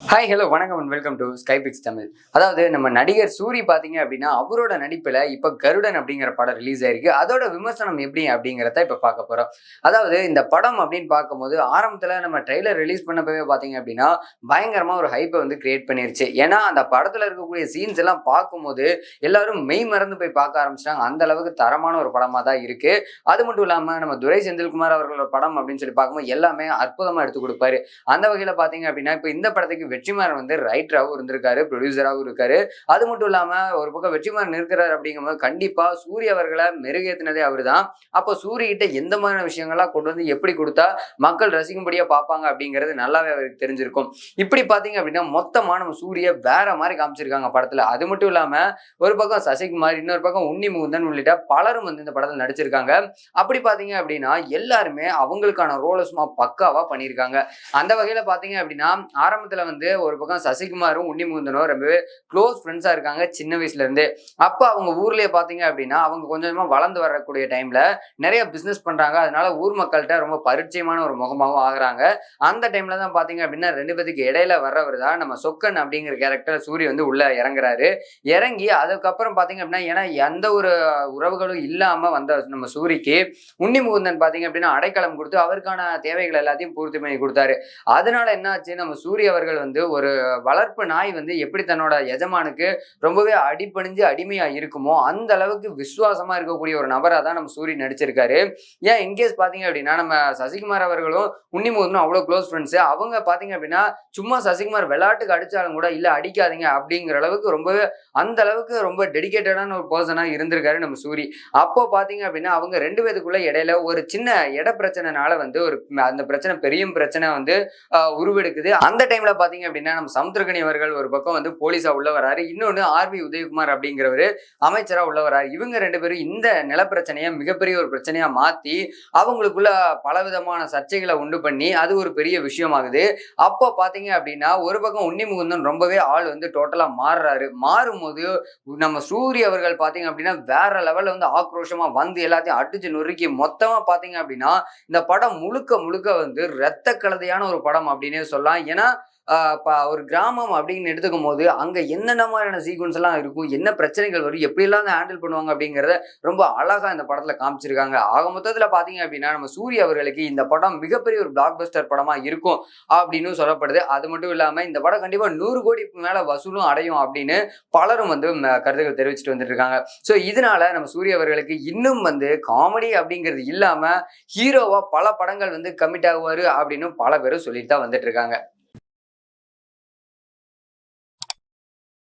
Hi hello வணக்கம் and welcome to ஸ்கைபிக்ஸ் Tamil. அதாவது நம்ம நடிகர் சூரி பார்த்தீங்க அப்படின்னா அவரோட நடிப்பில் இப்போ கருடன் அப்படிங்கிற படம் ரிலீஸ் ஆயிருக்கு. அதோட விமர்சனம் எப்படி அப்படிங்கிறத இப்போ பார்க்க போகிறோம். அதாவது இந்த படம் அப்படின்னு பார்க்கும்போது ஆரம்பத்தில் நம்ம ட்ரெய்லர் ரிலீஸ் பண்ணப்பவே பார்த்தீங்க அப்படின்னா பயங்கரமாக ஒரு ஹைப்பை வந்து கிரியேட் பண்ணிருச்சு. ஏன்னா அந்த படத்தில் இருக்கக்கூடிய சீன்ஸ் எல்லாம் பார்க்கும்போது எல்லாரும் மெய் மறந்து போய் பார்க்க ஆரம்பிச்சிட்டாங்க. அந்த அளவுக்கு தரமான ஒரு படமாக தான் இருக்கு. அது மட்டும் இல்லாமல் நம்ம துரை செந்தில்குமார் அவர்களோட படம் அப்படின்னு சொல்லி பார்க்கும்போது எல்லாமே அற்புதமாக எடுத்து கொடுப்பாரு. அந்த வகையில் பார்த்தீங்க அப்படின்னா இப்போ இந்த படத்துக்கு வெற்றிமாறன் வந்து ரைட்டராகவும் இருந்திருக்காரு, ப்ரொடியூசராகவும் இருக்காரு. அது மட்டும் இல்லாம ஒரு பக்கம் வெற்றிமாறன் இருக்கிறார் அப்படிங்கும்போது கண்டிப்பா சூரிய அவர்களை மெருகேத்தினதே அவரு தான். அப்போ சூரிய கிட்ட எந்த மாதிரியான விஷயங்கள்லாம் கொண்டு வந்து எப்படி கொடுத்தா மக்கள் ரசிக்கும்படியா பார்ப்பாங்க அப்படிங்கிறது நல்லாவே அவருக்கு தெரிஞ்சிருக்கும். இப்படி பாத்தீங்க அப்படின்னா மொத்தமா நம்ம சூரிய வேற மாதிரி காமிச்சிருக்காங்க படத்துல. அது மட்டும் இல்லாம ஒரு பக்கம் சசிகுமார், இன்னொரு பக்கம் உன்னி முகுந்தன் உள்ளிட்ட பலரும் வந்து இந்த படத்துல நடிச்சிருக்காங்க. அப்படி பாத்தீங்க அப்படின்னா எல்லாருமே அவங்களுக்கான ரோலை சும்மா பக்காவா பண்ணியிருக்காங்க. அந்த வகையில பாத்தீங்க அப்படின்னா ஆரம்பத்துல வந்து ஒரு பக்கம் சசிகுமாரும் உன்னி முகுந்தனும் ரொம்பவே க்ளோஸ் ஃப்ரெண்ட்ஸா இருக்காங்க சின்ன வயசுல இருந்து. அப்ப அவங்க ஊர்லயே பாத்தீங்க அப்படின்னா அவங்க கொஞ்சமா வளர்ந்து வரக்கூடிய டைம்ல நிறைய பிசினஸ் பண்றாங்க. அதனால ஊர் மக்கள்கிட்ட ரொம்ப பரிச்சயமான ஒரு முகமாகவும் ஆகுறாங்க. அந்த டைம்ல தான் பாத்தீங்க அப்படின்னா ரெண்டு பேத்துக்கு இடையில வர்றவர் தான் நம்ம சொக்கன் அப்படிங்கிற கேரக்டர் சூரிய வந்து உள்ள இறங்குறாரு. இறங்கி அதுக்கப்புறம் பாத்தீங்க அப்படின்னா ஏன்னா எந்த ஒரு உறவுகளும் இல்லாம வந்த நம்ம சூரிக்கு உன்னி முகுந்தன் பாத்தீங்க அப்படின்னா அடைக்கலம் கொடுத்து அவருக்கான தேவைகள் எல்லாத்தையும் பூர்த்தி பண்ணி கொடுத்தாரு. அதனால என்ன ஆச்சு, நம்ம சூரிய அவர்கள் வந்து ஒரு வளர்ப்பு நாய் வந்து எப்படி தன்னோட எஜமானுக்கு ரொம்பவே அடிபணிஞ்சு அடிமையா இருக்குமோ அந்த அளவுக்கு விசுவாசமா இருக்கக்கூடிய ஒரு நபரா தான் நம்ம சூரிய நடிச்சிருக்காரு. ஏன் இன்கேஸ் பாத்தீங்க அப்படின்னா நம்ம சசிகுமார் அவர்களும் உன்னிமுகனும் அவ்வளவு க்ளோஸ் ஃப்ரெண்ட்ஸ். அவங்க பாத்தீங்க அப்படின்னா சும்மா சசிகுமார் விளையாட்டுக்கு அடிச்சாலும் கூட இல்ல அடிக்காதீங்க அப்படிங்கிற அளவுக்கு ரொம்பவே அந்த அளவுக்கு ரொம்ப டெடிகேட்டடான ஒரு பர்சனா இருந்திருக்காரு நம்ம சூரி. அப்போ பாத்தீங்க அப்படின்னா அவங்க ரெண்டு பேருக்குள்ள இடையில ஒரு சின்ன இட பிரச்சனைனால வந்து ஒரு அந்த பிரச்சனை பெரிய பிரச்சனை வந்து உருவெடுக்குது. அந்த டைம்ல பாத்தீங்க அப்படின்னா நம்ம சமுத்திரகனி அவர்கள் ஒரு பக்கம் வந்து போலீஸா உள்ள வராரு, இன்னொன்னு ஆர்வி உதயகுமார் அப்படிங்கிறவரு அமைச்சரா உள்ள வராரு. இவங்க ரெண்டு பேரும் இந்த நிலப்பிரச்சனைய மிகப்பெரிய ஒரு பிரச்சனையா மாத்தி அவங்களுக்குள்ள பலவிதமான சர்ச்சைகளை உண்டு பண்ணி அது ஒரு பெரிய விஷயமாகுது. அப்போ பாத்தீங்க அப்படின்னா ஒரு பக்கம் உன்னி முகுந்தன் ரொம்பவே ஆள் வந்து டோட்டலா மாறுறாரு. மாறும்போது நம்ம சூரிய அவர்கள் பாத்தீங்க அப்படின்னா வேற லெவல்ல வந்து ஆக்ரோஷமா வந்து எல்லாத்தையும் அடிச்சு நொறுக்கி மொத்தமா பாத்தீங்க அப்படின்னா இந்த படம் முழுக்க முழுக்க வந்து ரத்த கலதையான ஒரு படம் அப்படின்னே சொல்லலாம். ஏன்னா ஒரு கிராமம் அப்படின்னு எடுத்துக்கும் போது அங்க என்னென்ன மாதிரியான சீக்வன்ஸ் எல்லாம் இருக்கும், என்ன பிரச்சனைகள் வரும், எப்படி எல்லாம் ஹேண்டில் பண்ணுவாங்க அப்படிங்கிறத ரொம்ப அழகா இந்த படத்துல காமிச்சிருக்காங்க. ஆக மொத்தத்துல பாத்தீங்க அப்படின்னா நம்ம சூரிய அவர்களுக்கு இந்த படம் மிகப்பெரிய ஒரு பிளாக் பஸ்டர் படமா இருக்கும் அப்படின்னு சொல்லப்படுது. அது மட்டும் இல்லாம இந்த படம் கண்டிப்பா 100 கோடி மேல வசூலும் அடையும் அப்படின்னு பலரும் வந்து கருத்துக்கள் தெரிவிச்சுட்டு வந்துட்டு இருக்காங்க. ஸோ இதனால நம்ம சூரிய அவர்களுக்கு இன்னும் வந்து காமெடி அப்படிங்கிறது இல்லாம ஹீரோவா பல படங்கள் வந்து கமிட் ஆகுவாரு அப்படின்னு பல பேரும் சொல்லிட்டு தான் வந்துட்டு இருக்காங்க.